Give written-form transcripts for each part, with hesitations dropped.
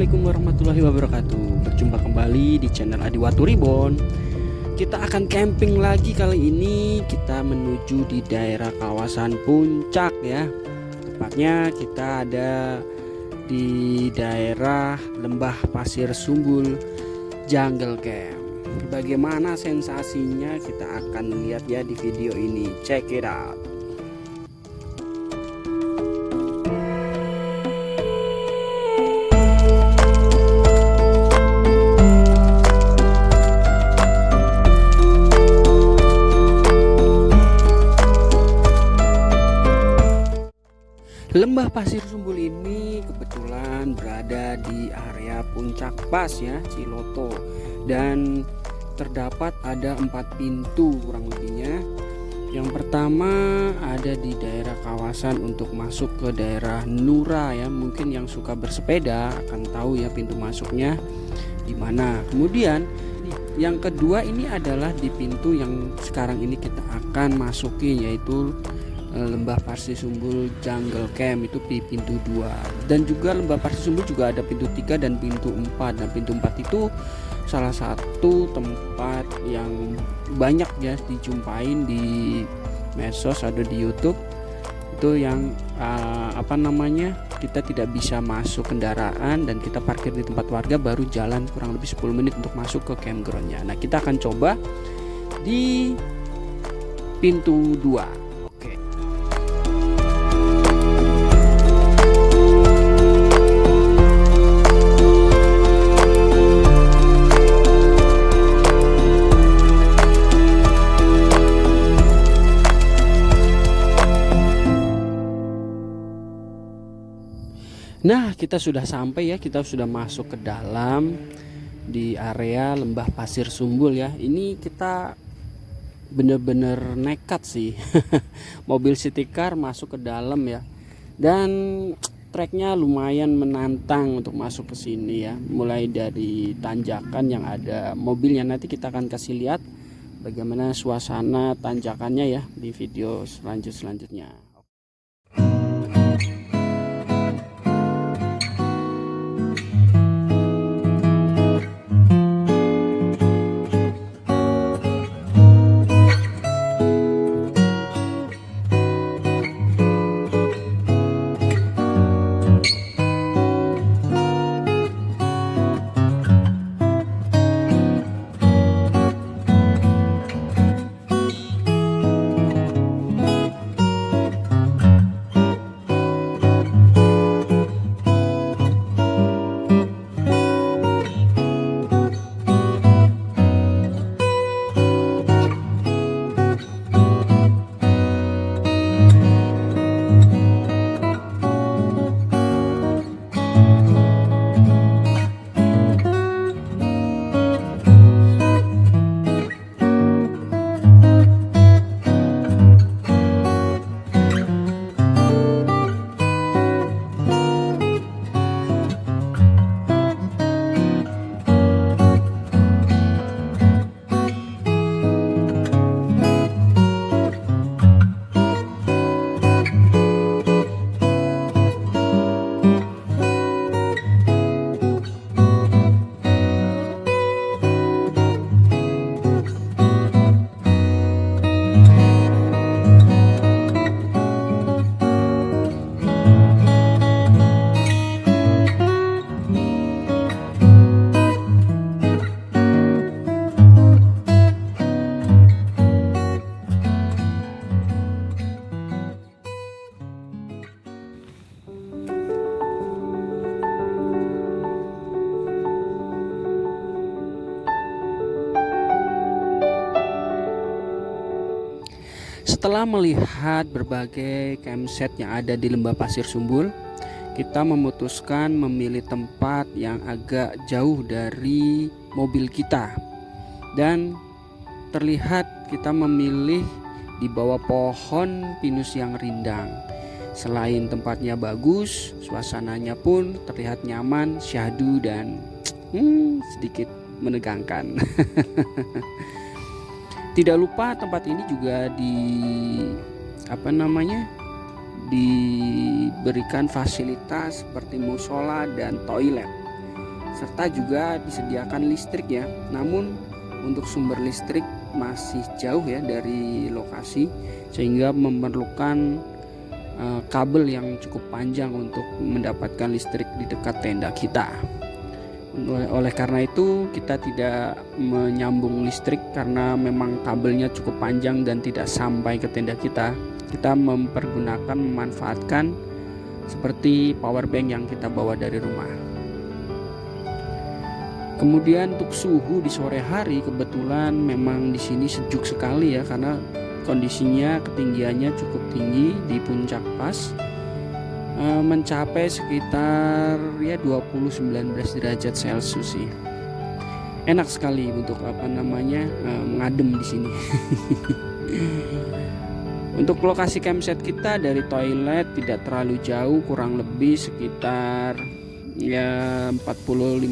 Assalamualaikum warahmatullahi wabarakatuh. Berjumpa kembali di channel Adiwatu Reborn. Kita akan camping lagi. Kali ini kita menuju di daerah kawasan puncak ya. Tepatnya kita ada di daerah Lembah Pasir Sumbul Jungle Camp. Bagaimana sensasinya kita akan lihat ya di video ini. Check it out. Lembah Pasir Sumbul ini kebetulan berada di area puncak pas ya, Ciloto, dan terdapat ada 4 pintu kurang lebihnya. Yang pertama ada di daerah kawasan untuk masuk ke daerah Nura ya, mungkin yang suka bersepeda akan tahu ya pintu masuknya di mana. Kemudian yang kedua ini adalah di pintu yang sekarang ini kita akan masuki, yaitu Lembah Pasir Sumbul Jungle Camp, itu di pintu 2. Dan juga Lembah Pasir Sumbul juga ada pintu 3 dan pintu 4. Dan pintu 4 itu salah satu tempat yang banyak ya dijumpain di medsos, ada di YouTube. Itu yang kita tidak bisa masuk kendaraan dan kita parkir di tempat warga, baru jalan kurang lebih 10 menit untuk masuk ke campgroundnya. Nah, kita akan coba di pintu 2. Nah, kita sudah sampai ya, kita sudah masuk ke dalam di area Lembah Pasir Sumbul ya. Ini kita bener-bener nekat sih. Mobil city car masuk ke dalam ya. Dan treknya lumayan menantang untuk masuk ke sini ya. Mulai dari tanjakan yang ada mobilnya, nanti kita akan kasih lihat bagaimana suasana tanjakannya ya di video selanjutnya. Setelah melihat berbagai campsite yang ada di Lembah Pasir Sumbul, kita memutuskan memilih tempat yang agak jauh dari mobil kita. Dan terlihat kita memilih di bawah pohon pinus yang rindang. Selain tempatnya bagus, suasananya pun terlihat nyaman, syahdu dan sedikit menegangkan. Tidak lupa tempat ini juga diberikan fasilitas seperti musola dan toilet. serta juga disediakan listrik ya. Namun untuk sumber listrik masih jauh ya dari lokasi, sehingga memerlukan kabel yang cukup panjang untuk mendapatkan listrik di dekat tenda kita. Oleh karena itu kita tidak menyambung listrik karena memang kabelnya cukup panjang dan tidak sampai ke tenda kita. Kita memanfaatkan seperti power bank yang kita bawa dari rumah. Kemudian untuk suhu di sore hari, kebetulan memang di sini sejuk sekali ya, karena kondisinya ketinggiannya cukup tinggi di puncak pas, mencapai sekitar ya 20-19 derajat Celcius sih. Enak sekali untuk mengadem di sini. Untuk lokasi campsite kita dari toilet tidak terlalu jauh, kurang lebih sekitar ya 40-50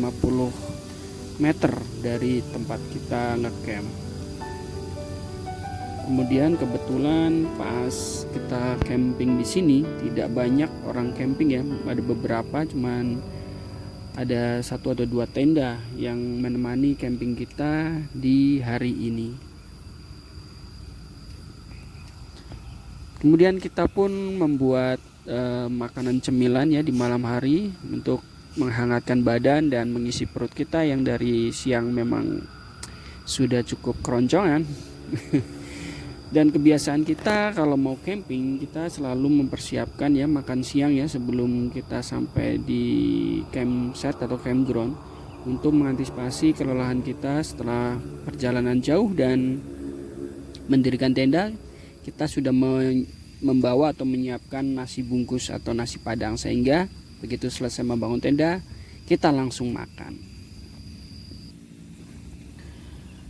meter dari tempat kita ngecamp. Kemudian kebetulan pas kita camping di sini tidak banyak orang camping ya, ada beberapa, cuman ada 1 atau 2 tenda yang menemani camping kita di hari ini. Kemudian kita pun membuat makanan cemilan ya di malam hari untuk menghangatkan badan dan mengisi perut kita yang dari siang memang sudah cukup keroncongan. Dan kebiasaan kita kalau mau camping, kita selalu mempersiapkan ya makan siang ya sebelum kita sampai di campsite atau campground, untuk mengantisipasi kelelahan kita setelah perjalanan jauh dan mendirikan tenda. Kita sudah membawa atau menyiapkan nasi bungkus atau nasi padang, sehingga begitu selesai membangun tenda kita langsung makan.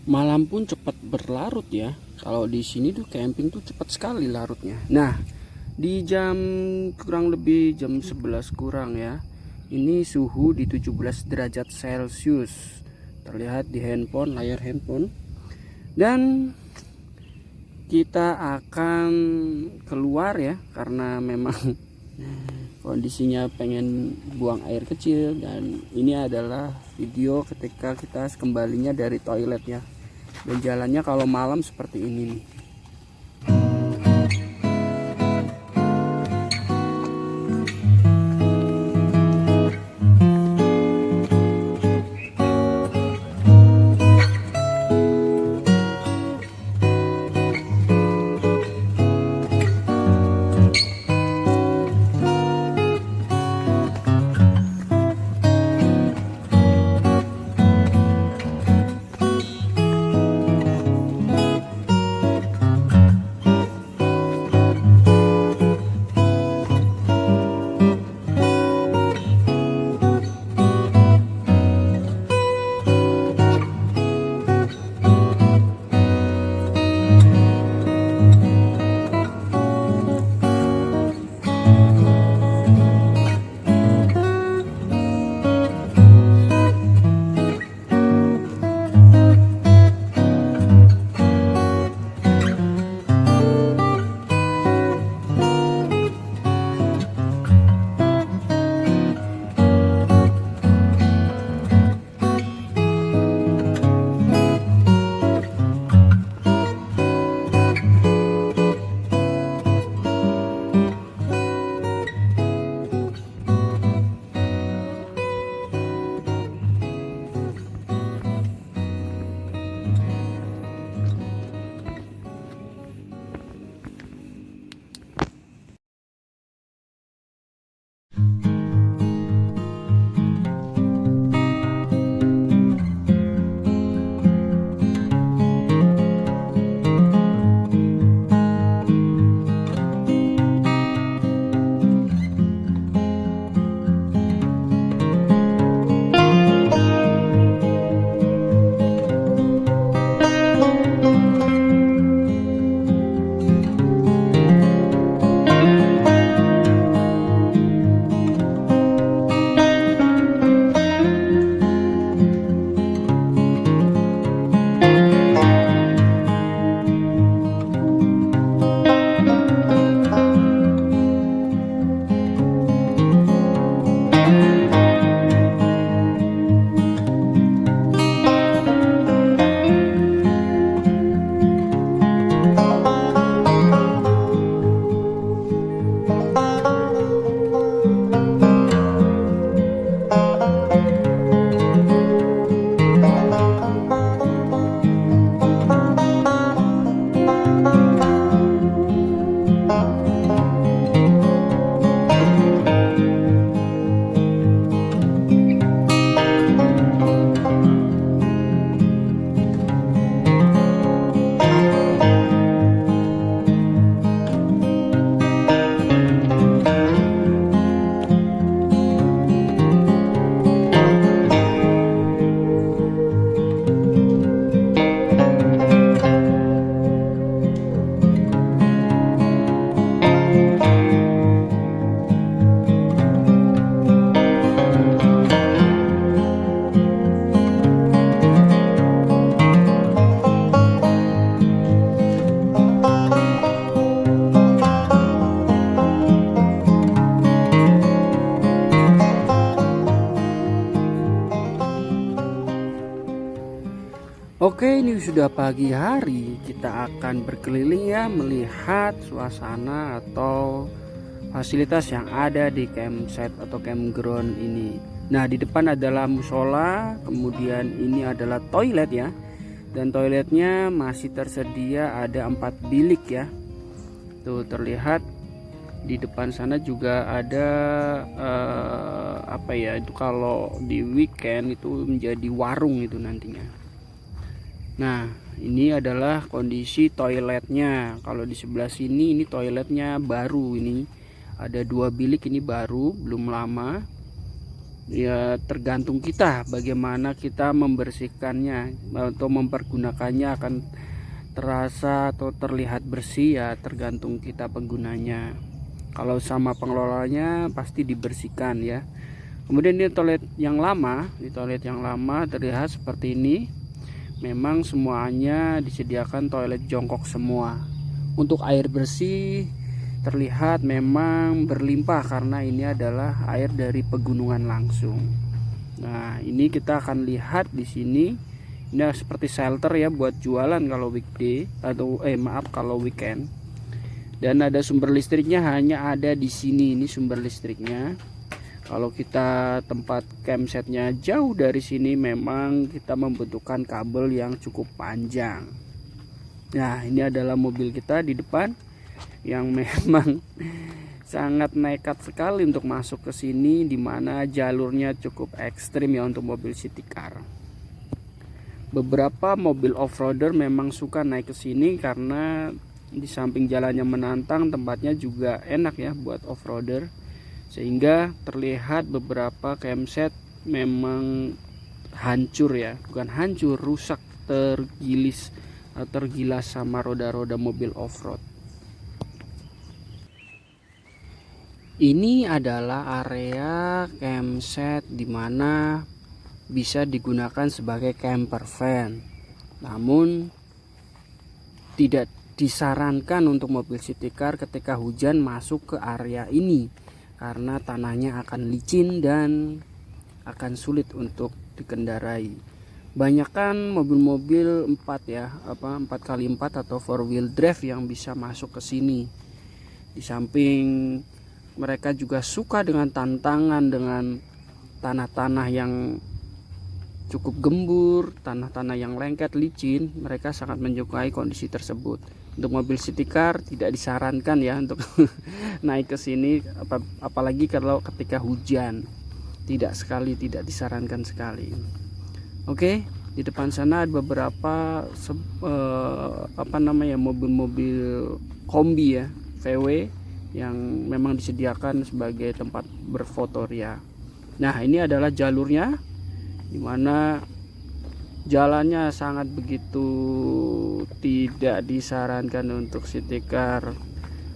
Malam pun cepat berlarut ya. Kalau di sini tuh camping tuh cepat sekali larutnya. Nah, di jam kurang lebih jam 11 kurang ya, ini suhu di 17 derajat Celcius terlihat di layar handphone. Dan kita akan keluar ya, karena memang kondisinya pengen buang air kecil. Dan ini adalah video ketika kita kembalinya dari toilet ya. Dan jalannya kalau malam seperti ini nih. ini sudah pagi hari, kita akan berkeliling ya, melihat suasana atau fasilitas yang ada di campsite atau campground ini. Nah, di depan adalah musola, kemudian ini adalah toilet ya. Dan toiletnya masih tersedia ada 4 bilik ya. Tuh terlihat di depan sana juga ada apa ya, itu kalau di weekend itu menjadi warung itu nantinya. Nah, ini adalah kondisi toiletnya. Kalau di sebelah sini ini toiletnya baru, ini ada 2 bilik, ini baru, belum lama. Ya tergantung kita bagaimana kita membersihkannya atau mempergunakannya, akan terasa atau terlihat bersih ya tergantung kita penggunanya. Kalau sama pengelolanya pasti dibersihkan ya. Kemudian ini toilet yang lama, di toilet yang lama terlihat seperti ini. Memang semuanya disediakan toilet jongkok semua. Untuk air bersih terlihat memang berlimpah karena ini adalah air dari pegunungan langsung. Nah, ini kita akan lihat di sini. Ini seperti shelter ya buat jualan kalau weekday atau kalau weekend. Dan ada sumber listriknya, hanya ada di sini. Ini sumber listriknya. Kalau kita tempat campsite-nya jauh dari sini, memang kita membutuhkan kabel yang cukup panjang. Nah, ini adalah mobil kita di depan yang memang sangat nekat sekali untuk masuk ke sini, di mana jalurnya cukup ekstrim ya untuk mobil city car. Beberapa mobil off-roader memang suka naik ke sini karena di samping jalannya menantang, tempatnya juga enak ya buat off-roader. Sehingga terlihat beberapa campsite memang hancur ya, bukan hancur, rusak, tergilas sama roda-roda mobil off-road. Ini adalah area campsite di mana bisa digunakan sebagai camper van. Namun tidak disarankan untuk mobil city car ketika hujan masuk ke area ini, karena tanahnya akan licin dan akan sulit untuk dikendarai. Banyakan mobil-mobil 4x4 atau 4 wheel drive yang bisa masuk ke sini. Di samping mereka juga suka dengan tantangan dengan tanah-tanah yang cukup gembur, tanah-tanah yang lengket, licin, mereka sangat menyukai kondisi tersebut. Untuk mobil city car tidak disarankan ya untuk naik ke sini, apalagi kalau ketika hujan. Tidak disarankan sekali. Oke, di depan sana ada beberapa mobil-mobil kombi ya, VW, yang memang disediakan sebagai tempat berfoto ya. Nah, ini adalah jalurnya, dimana jalannya sangat begitu tidak disarankan untuk city car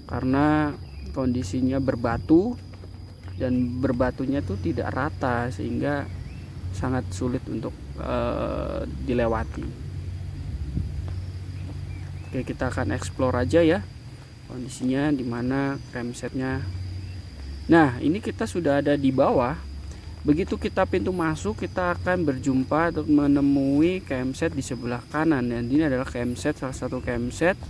karena kondisinya berbatu, dan berbatunya tuh tidak rata sehingga sangat sulit untuk dilewati. Oke, kita akan explore aja ya kondisinya di mana campsite-nya. Nah, ini kita sudah ada di bawah. Begitu kita pintu masuk, kita akan berjumpa atau menemui campsite di sebelah kanan. Dan ini adalah campsite, salah satu campsite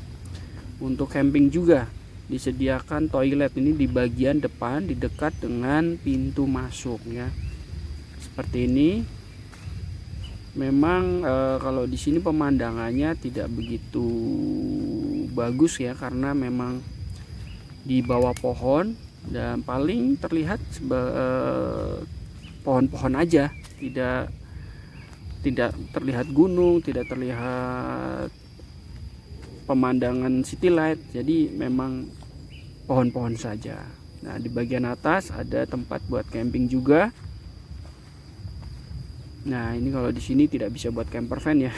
untuk camping juga. Disediakan toilet ini di bagian depan, di dekat dengan pintu masuk ya. Seperti ini. Memang kalau di sini pemandangannya tidak begitu bagus ya, karena memang di bawah pohon dan paling terlihat pohon-pohon aja, tidak terlihat gunung, tidak terlihat pemandangan city light, jadi memang pohon-pohon saja. Nah, di bagian atas ada tempat buat camping juga. Nah, ini kalau di sini tidak bisa buat camper van ya.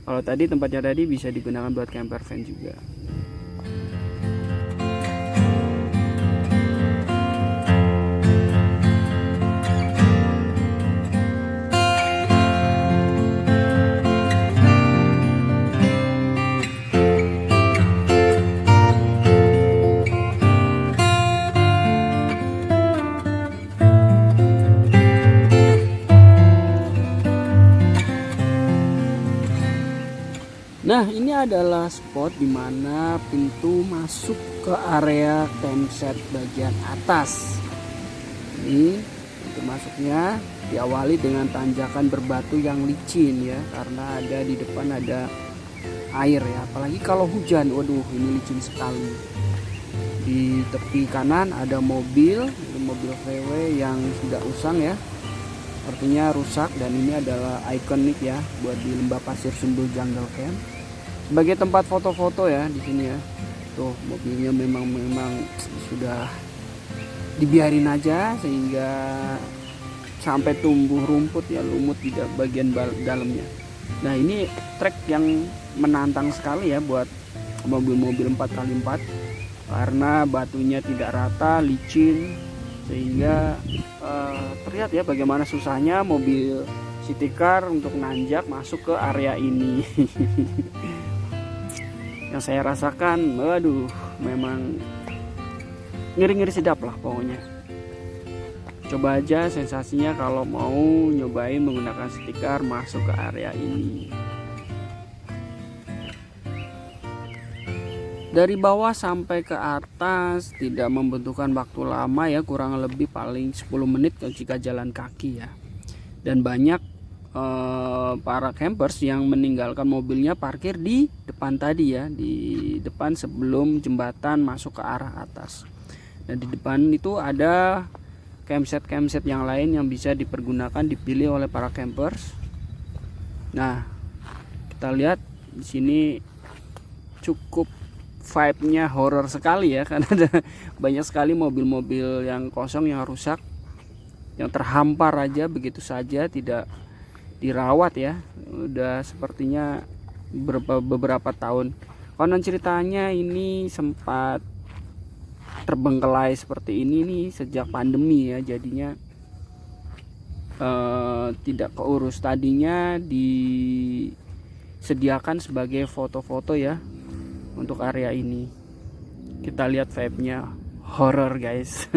Kalau tadi tempatnya tadi bisa digunakan buat camper van juga. Nah, ini adalah spot dimana pintu masuk ke area campsite bagian atas. Ini pintu masuknya diawali dengan tanjakan berbatu yang licin ya, karena ada di depan ada air ya. Apalagi kalau hujan, waduh ini licin sekali. Di tepi kanan ada mobil VW yang sudah usang ya, artinya rusak, dan ini adalah ikonik ya buat di Lembah Pasir Sembul Jungle Camp sebagai tempat foto-foto ya di sini ya. Tuh mobilnya memang sudah dibiarin aja sehingga sampai tumbuh rumput ya, lumut di bagian dalamnya. Nah, ini trek yang menantang sekali ya buat mobil-mobil 4x4 karena batunya tidak rata, licin, sehingga terlihat ya bagaimana susahnya mobil city car untuk nanjak masuk ke area ini. Yang saya rasakan, waduh, memang ngeri-ngeri sedap lah pokoknya. Coba aja sensasinya kalau mau nyobain menggunakan city car masuk ke area ini. Dari bawah sampai ke atas tidak membutuhkan waktu lama ya, kurang lebih paling 10 menit jika jalan kaki ya. Dan banyak para campers yang meninggalkan mobilnya parkir di depan tadi ya, di depan sebelum jembatan masuk ke arah atas. Dan di depan itu ada campsite yang lain yang bisa dipergunakan, dipilih oleh para campers. Nah, kita lihat di sini cukup vibe-nya horor sekali ya, karena ada banyak sekali mobil-mobil yang kosong, yang rusak, yang terhampar aja begitu saja, tidak dirawat ya. Udah sepertinya beberapa tahun. Konon ceritanya ini sempat terbengkelai seperti ini nih sejak pandemi ya, jadinya tidak keurus. Tadinya disediakan sebagai foto-foto ya untuk area ini. Kita lihat vibe-nya horror guys.